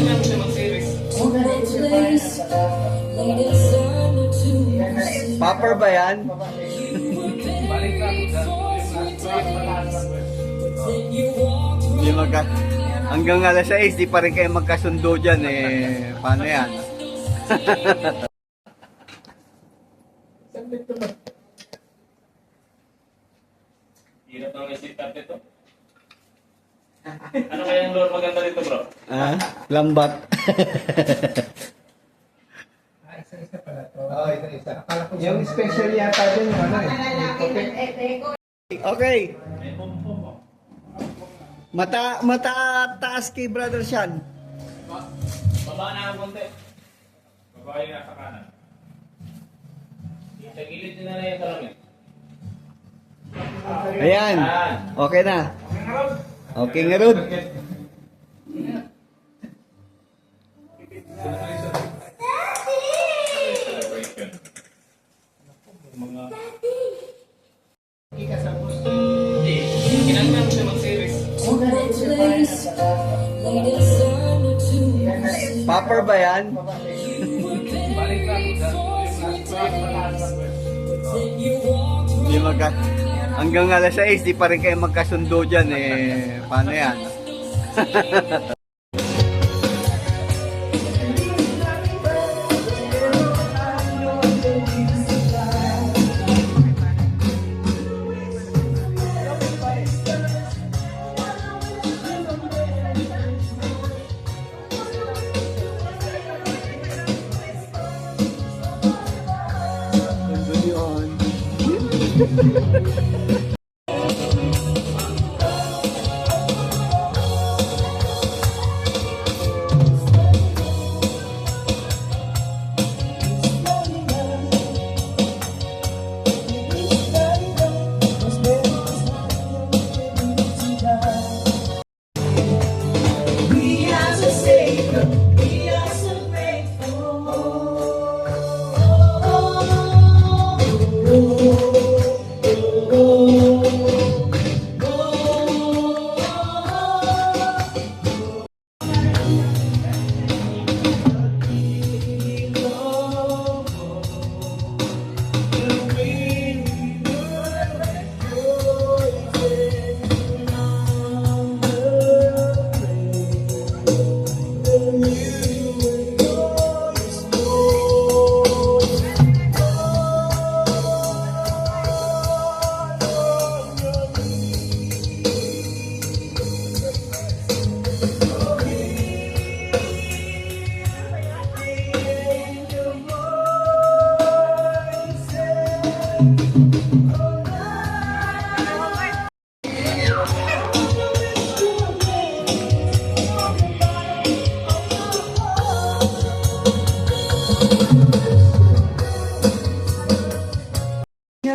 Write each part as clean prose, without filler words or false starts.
Kinanglan siya mag-series. Popper ba yan? Balik na. Di magka... Hanggang alas 6, di pa rin kayo magkasundo dyan eh. Paano yan? Hirap naman yung sit-up nito. Ano kaya yung lure maganda dito, bro? Ah, lambat. Oo, isa. Yung special yata din yung ano eh. Okay. Taas kay Brother Sean. Baba na ang konti. Baba yung nasa kanan. Sa gilid din na yung salamin. Ayan. Okay na. Okay nga, Rod. Celebration. Mga... Kinanglan siya mag-series. Popper ba yan? Balik na. Di magka... Hanggang alas 6, di pa rin kayo magkasundo dyan eh. Paano yan?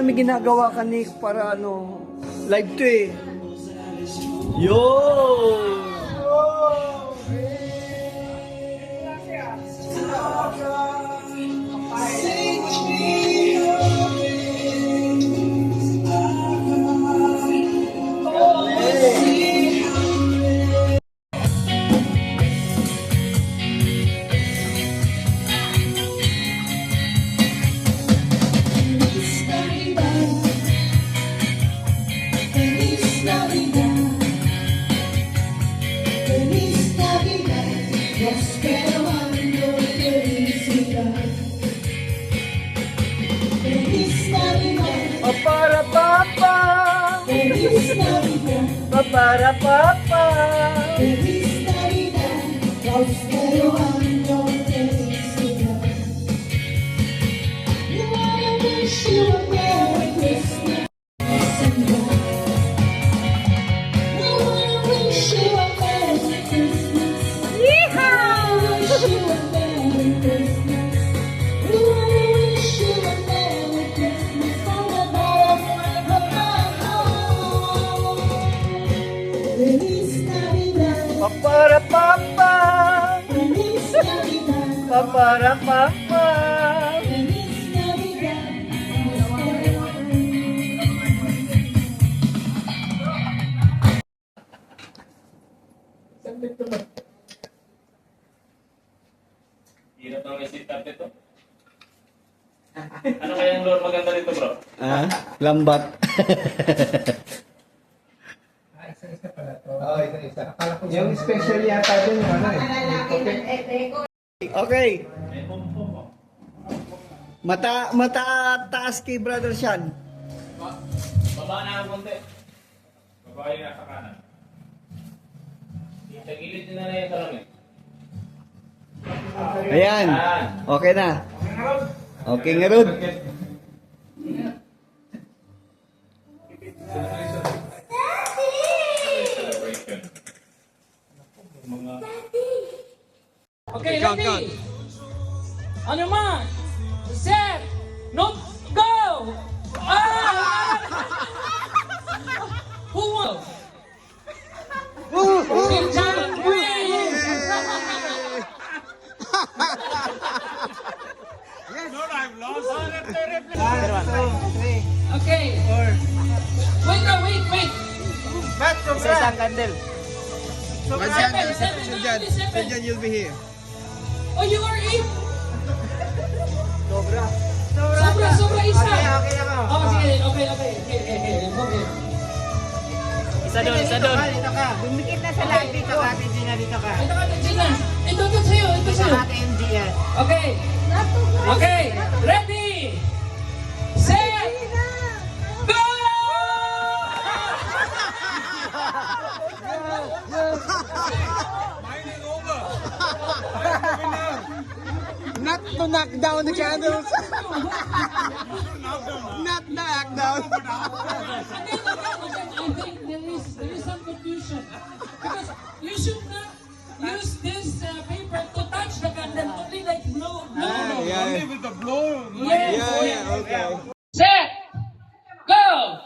May ginagawa ka, Nick, para ano, live to eh. Yo! Para papa, para papa. Para papa, para papa. Hirap ng isip natin ito. Ano kaya ang lure maganda dito, bro? Ah, lambat. Isa-isa pala to. Oo, isa-isa. Akala ko yung special yata dun yung ano eh. Yung puti. Okay. May pum-pum mo. Taas kay Brother Sean. Baba na ang konti. Baba yung nasa kanan. Sa gilid din na yung salamin. Ayan. Okay na. Okay nga, Rod. Celebration. Mga... Okay, ready? On your mark, set, no, go! Ah! Who won? Team John wins! Okay. Wait, no, wait. Sa isang candle. Seven. you'll be here. Oh, you are in? Sobra. Sobra isa. Okay lang ako. Oh, sige. Okay. Isa doon. Dito ka. Dumikit na sa lahat dito ka, Gina, dito ka. Ito ka, Gina. Ito sa'yo. Ate MG yan. Okay. Okay. Ready. Set. Go! Not to knock down the candles. Not knock down. I think there is some confusion because you should not use this paper to touch the candle, only like blow. Yeah. with the blow. Yes. Okay. Set. Go.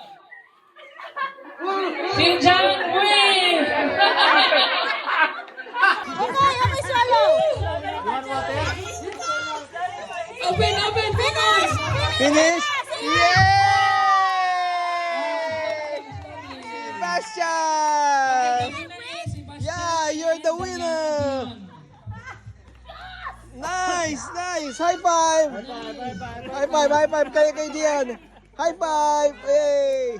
Team John win. Okay, swallow. Open, finish. Finish. Yay! Sebastian! Yeah, you're the winner. Nice. High five. High five kay Dian. High five. Hey.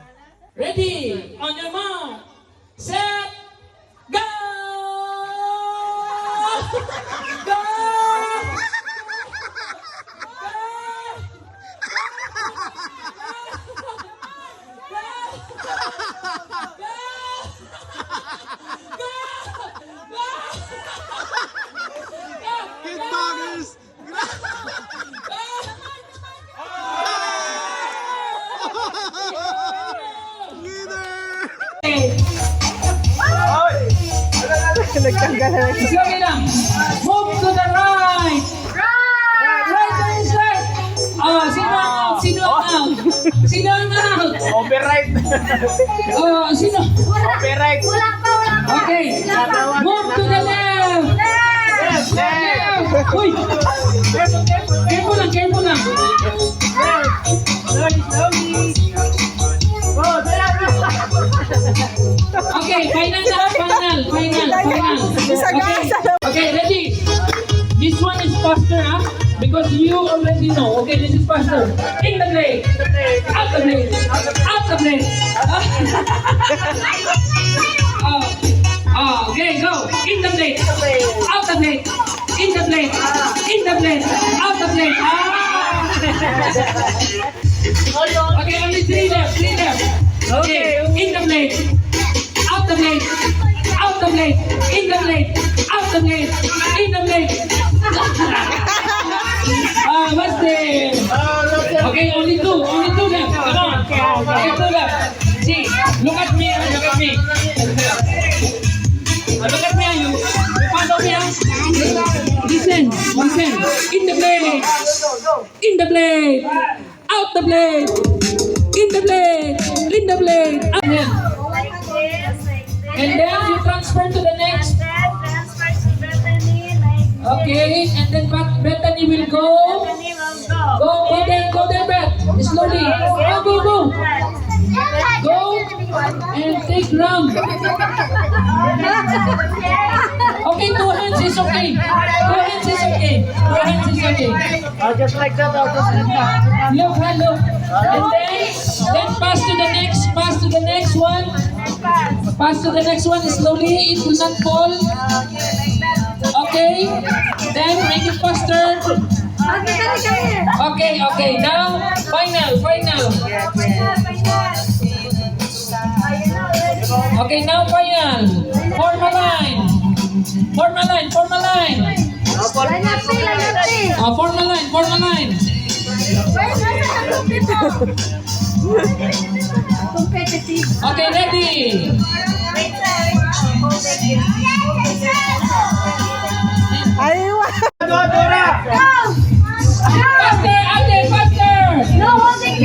Ready? On your mark. Set. Go. Go. Hit buggers. Nagtanggal. Sige lang. Move to the right. Right. Sino ang out? Override. Sino? Override. Okay. Move to the left. Left. Uy. Careful lang. Okay, final. Okay, ready? This one is faster, because you already know. Okay, this is faster. In the blade. Out the blade. Okay, go. In the blade. Out the blade. In the blade. Out the blade. Okay, only three left. Okay, in the blade. Out the blade. In the blade. Out the blade. In the blade. What's the... Okay, only two left. Come on. Okay, two left. See, look at me. Look at me, you follow me. Listen. In the blade. Out the blade. In the blade. Out. And then you transfer to the next. Okay, and then Bethany will go. Go there, Beth. Slowly. Go. Go and take round. Okay, 2 hands is okay. 2 hands is is okay. Your hands is okay. Just like that, I'll just like that. Look, look. And then pass to the next one. Pass to the next one slowly. It will not fall. Okay. Then make it faster. Okay, okay. Now, final. Okay, now final. Form a line. Form a line. Line Form a line. Competitive. Okay, ready. Faster, Ate, faster. No holding.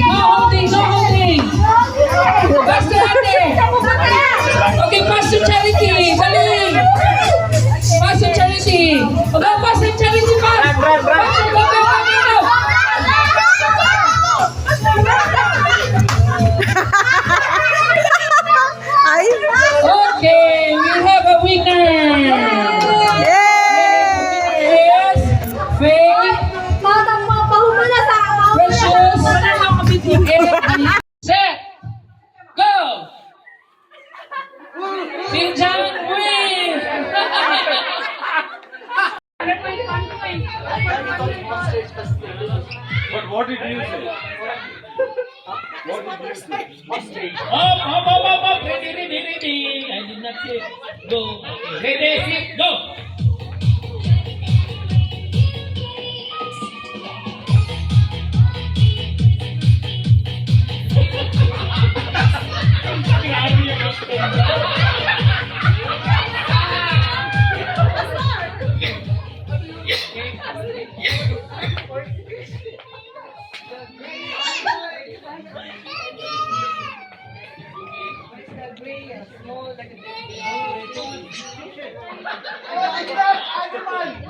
No holding. Faster, Ate. Okay, pass to Charity. Dali. Pass to Charity. Okay, pass to Charity. Go. Okay, we have a winner. Yes, Faye, Precious, and set, go. Sinjan win. But what did you say? What did you say? Up. Ready. I did not say go. Ready, go.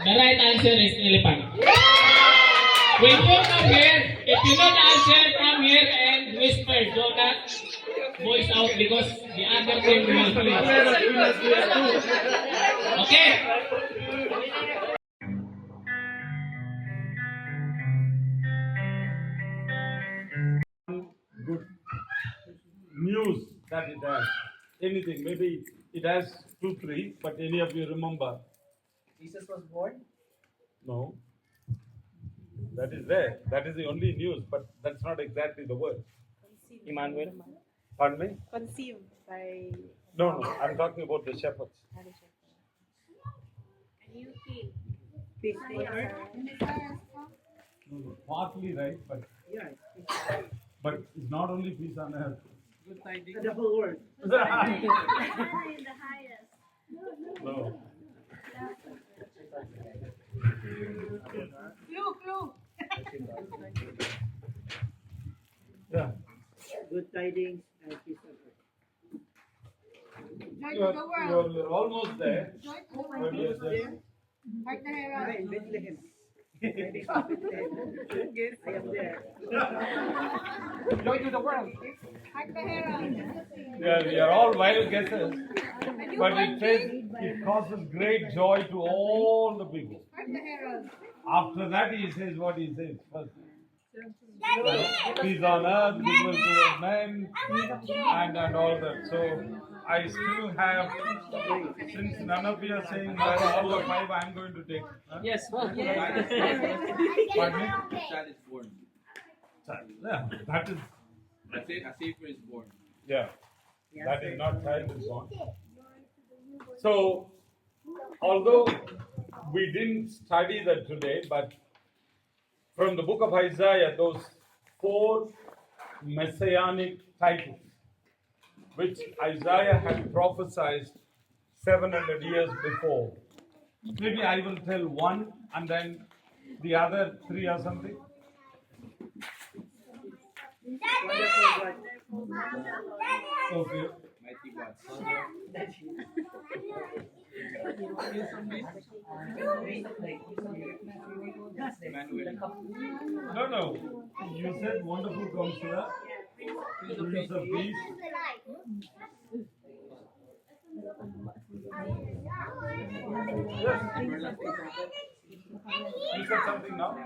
The right answer is elephant. When you come here, if you know the answer, come here and whisper. Do not voice out because the other team will hear. Okay? Good news that it has. Anything, maybe it has 2, 3, but any of you remember? Jesus was born. No. That is there. That is the only news, but that's not exactly the word. Emmanuel. Pardon me? Conceived by No, I'm talking about the shepherds. peace on earth. No, partly right, but it's not only peace on earth. The whole world. No. Yeah. Good tidings and peace on earth. You're almost there. But yes, yes. Right, in Bethlehem. I am there. Joy to the world. We are all wild guesses, but it says it causes great joy to all the people. After that, he says what he says first. Peace on earth, goodwill toward men, and all that. So I still have, since none of you are saying all the 5, I'm going to take. Huh? Yes. Pardon me? Child is born. Yeah, that is. A savior is born. Yeah, that is not child is born. So, although we didn't study that today, but from the book of Isaiah, those 4 messianic titles, which Isaiah had prophesied 700 years before. Maybe I will tell one and then the other 3 or something. Okay. Mighty God. Emmanuel. No. You said wonderful counselor. Prince of Peace. You said something now?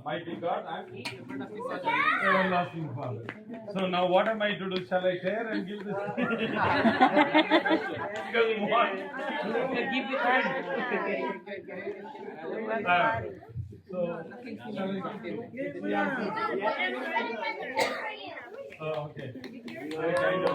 Mighty God and everlasting Father. So now what am I to do? Shall I share and give this? Because what? Give it hand. So, shall I give it? Okay. I kind of.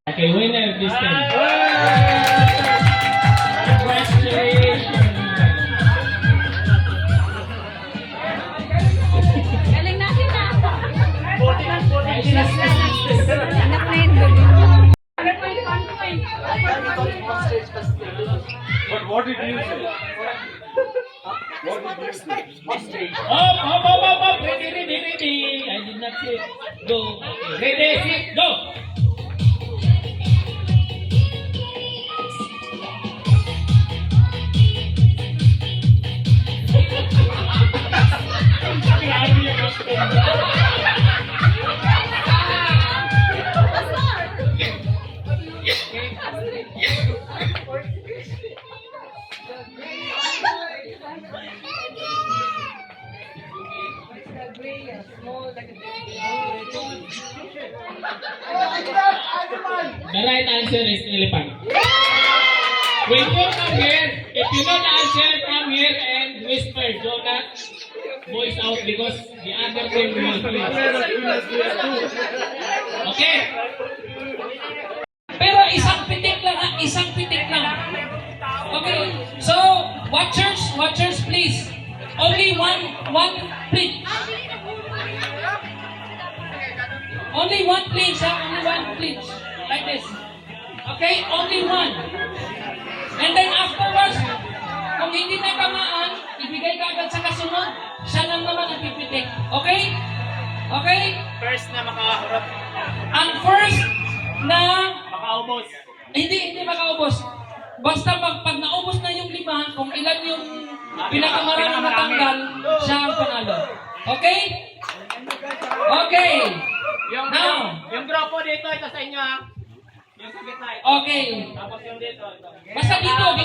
Okay, winner this time. Up. Ready. I did not say go. Okay. Ready, set, go. The right answer is elephant. When you come here, if you know the answer, come here and whisper. Do not voice out because the other team will hear. Okay? Pero isang pitik lang. Okay, so watchers please. Only one please. Only one please, only one please. Like this. Okay, only one. And then afterwards, kung hindi na tamaan, ibigay ka agad sa kasunod, siya lang naman ang pipitik. Okay? Okay? First na makaharap. Ang first na Makaubos. hindi makaubos. Basta pag naubos na yung 5, kung ilan yung pinakamaraming natanggal, siya ang panalo. Okay? Okay. Now. Yung grupo dito, ito sa inyo ha. Yung sa gitna. Okay. Tapos yung dito. Ito. Basta dito ang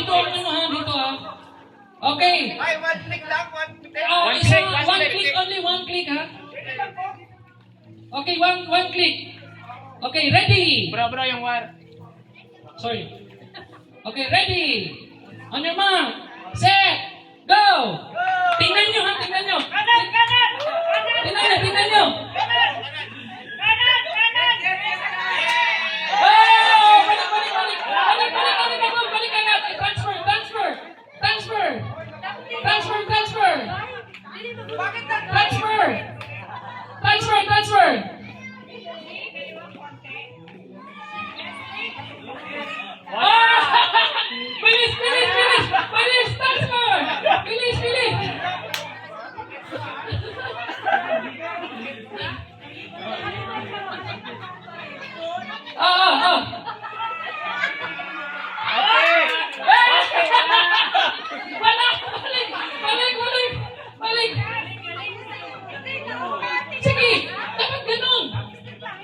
dito ha. Okay. Ay, one click lang, one click. Oh, One isa, click, one click, only one click ha. Okay, one click. Okay, ready. Bro, yung wire. Sorry. Okay, ready. On your mark. Set. Go. Tingnan nyo ha, tingnan nyo. Tingnan nyo. Oh, balik agad. Transfer. Bilis, transfer. Bilis. Balik. Sige, dapat ganun.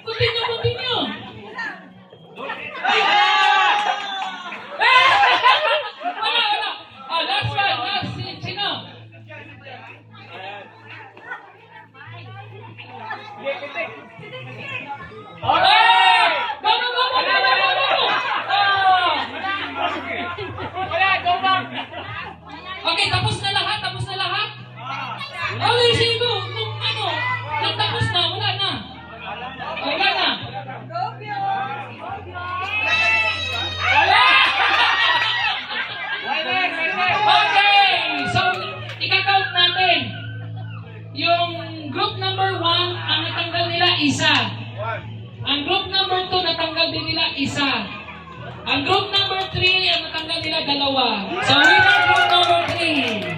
Continue. Wala. Oh, last one. Sino? Okay! Go! Okay, tapos na lahat. Okay, sige. Kung nagtapos na, wala na. Okay, so ika-count natin. Yung group number 1, ang natanggal nila isa. Ang group number 2, natanggal din nila isa. Ang group number 3, ang natanggal nila 2. So winner group number 3.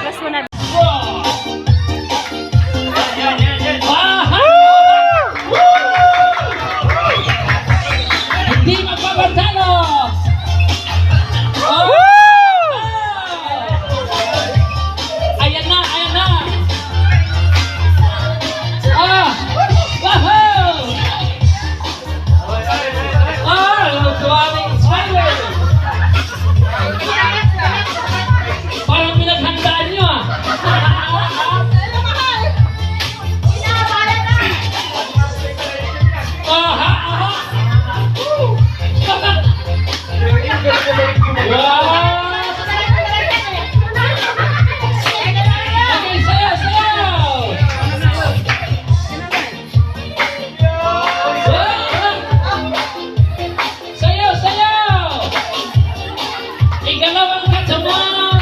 Just wanna Hindi magpapatalo! Ayan na! Wahoo! Tuwaming spider! Parang pinaghandaan nyo Okay, sayaw! Sayaw! Ikalawang katamang!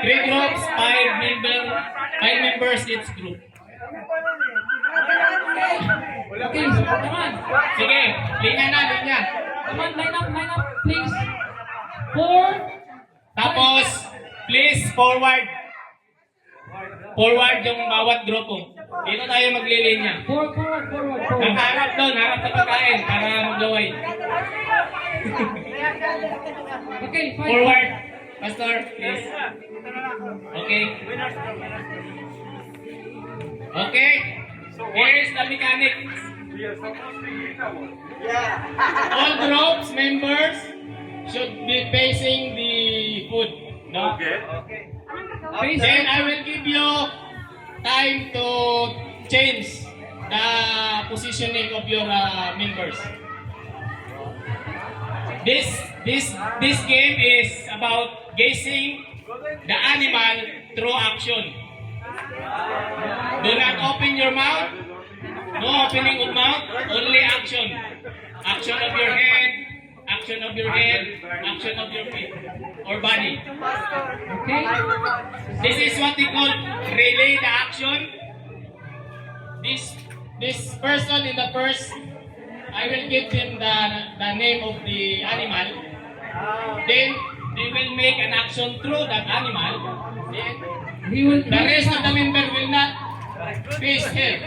3 groups, 5 members each group. Okay, come on. Sige, linya na, linya. Come on, line up, please. 4. Tapos, please forward. Forward yung bawat grupo. Dito tayo maglilinya. Forward. Harap doon, harap sa pagkain para maglaway. Okay, 5. Forward. Pastor, please. Okay. Okay. Here's the mechanics. All groups members should be facing the food. No? Then I will give you time to change the positioning of your members. This game is about gazing the animal through action. Do not open your mouth. No opening of mouth. Only action. Action of your head. Action of your head. Action of your feet or body. Okay. This is what we call relay the action. This person in the first, I will give him the name of the animal. Then they will make an action through that animal. Then the rest of the member will not face him,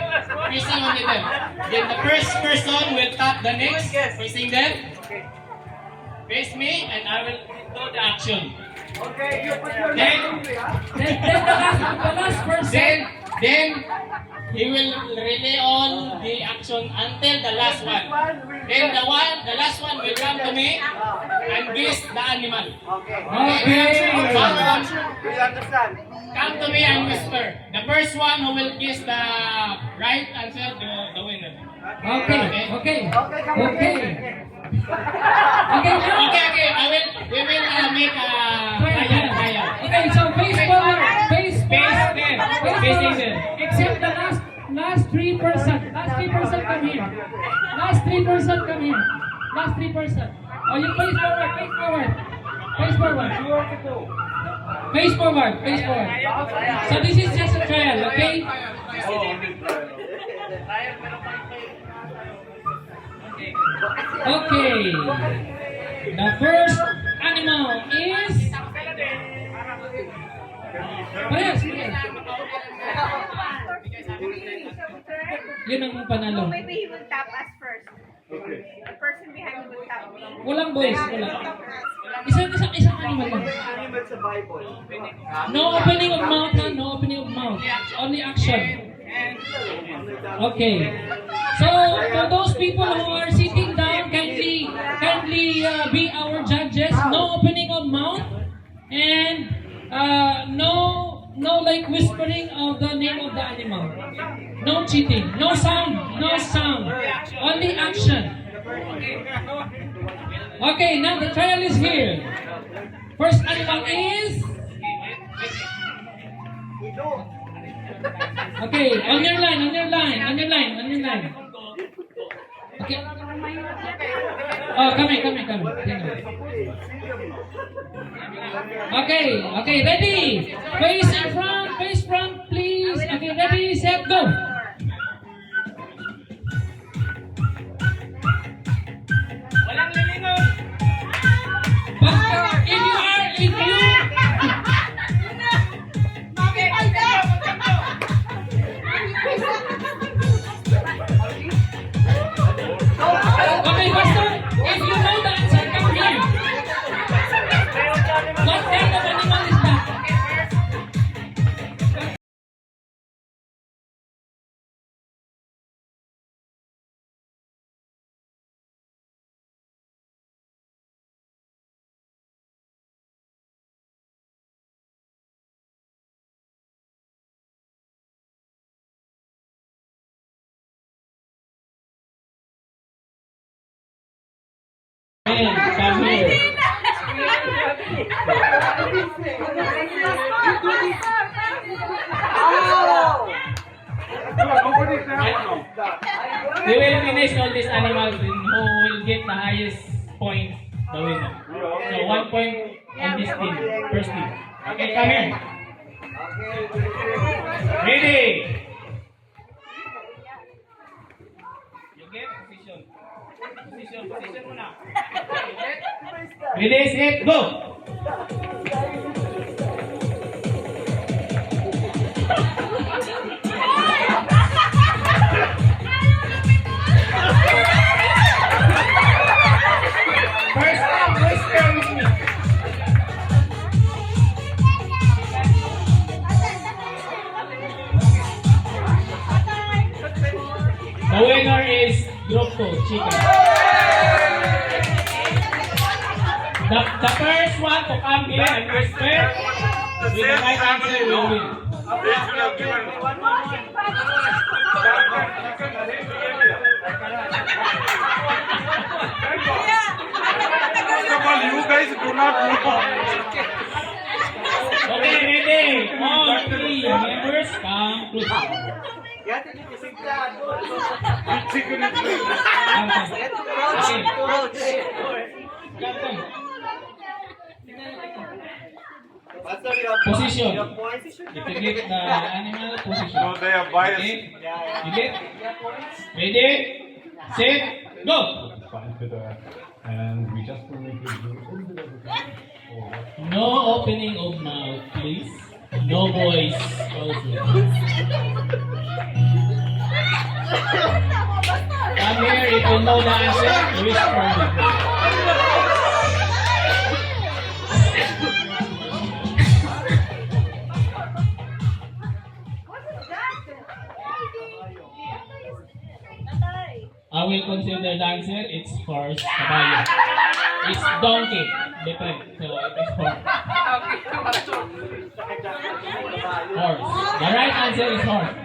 facing only them. Then the first person will tap the next, facing them. Face me, and I will do the action. Then The last person. Then he will relay on the action until the last one. Then the last one will come to me and guess the animal. Okay. Come to me and whisper. The first one who will guess the right answer, the winner. Okay. Okay. We will make a trial. Okay, so face forward. Face there. Facing there. Except the last 3%. Last 3% come here. Last 3% come here. Last 3%. Oh, you face forward. Face forward. So this is just a trial, okay? Okay. The first animal is... Parehas. Yun ang panalo. Maybe he will tap us first. The person behind will tap me. Walang boys, wala. Isang animal lang. No opening of mouth, ha? No opening of mouth. Only action. Okay. So, for those people who are sitting down, kindly be our judges. No opening of mouth and no like whispering of the name of the animal. No cheating. No sound. Only action. Okay, now the trial is here. First animal is... Okay, on your line. Okay. Oh, come here. Okay, ready? Face front, please. Okay, ready, set, go. Walang lilingon. But if you okay, Pastor, if you know the answer, come here. What kind of animal is that? Come here. We will finish all these animals and who will get the highest point, the winner. So 1 point on this team, first team. Okay, come here. Ready? You get position. Position muna. Ready, set, go! First time, whisper with me. The winner is Group 2, Chicken. The first one to come here and whisper with the right answer will win. They should have given. First of all, you guys do not know. Okay, ready? All three members come close. Chicken is ready. Position. Integrate the animal position. No, they are biased. Okay? You get? Ready? Set, go! And we just want to make it a little bit of a No opening of mouth, please. No voice also. Come here if you know the answer, whisper. I will consider the answer. It's horse, kabayo. It's donkey. Different. So it is horse. Horse. The right answer is horse.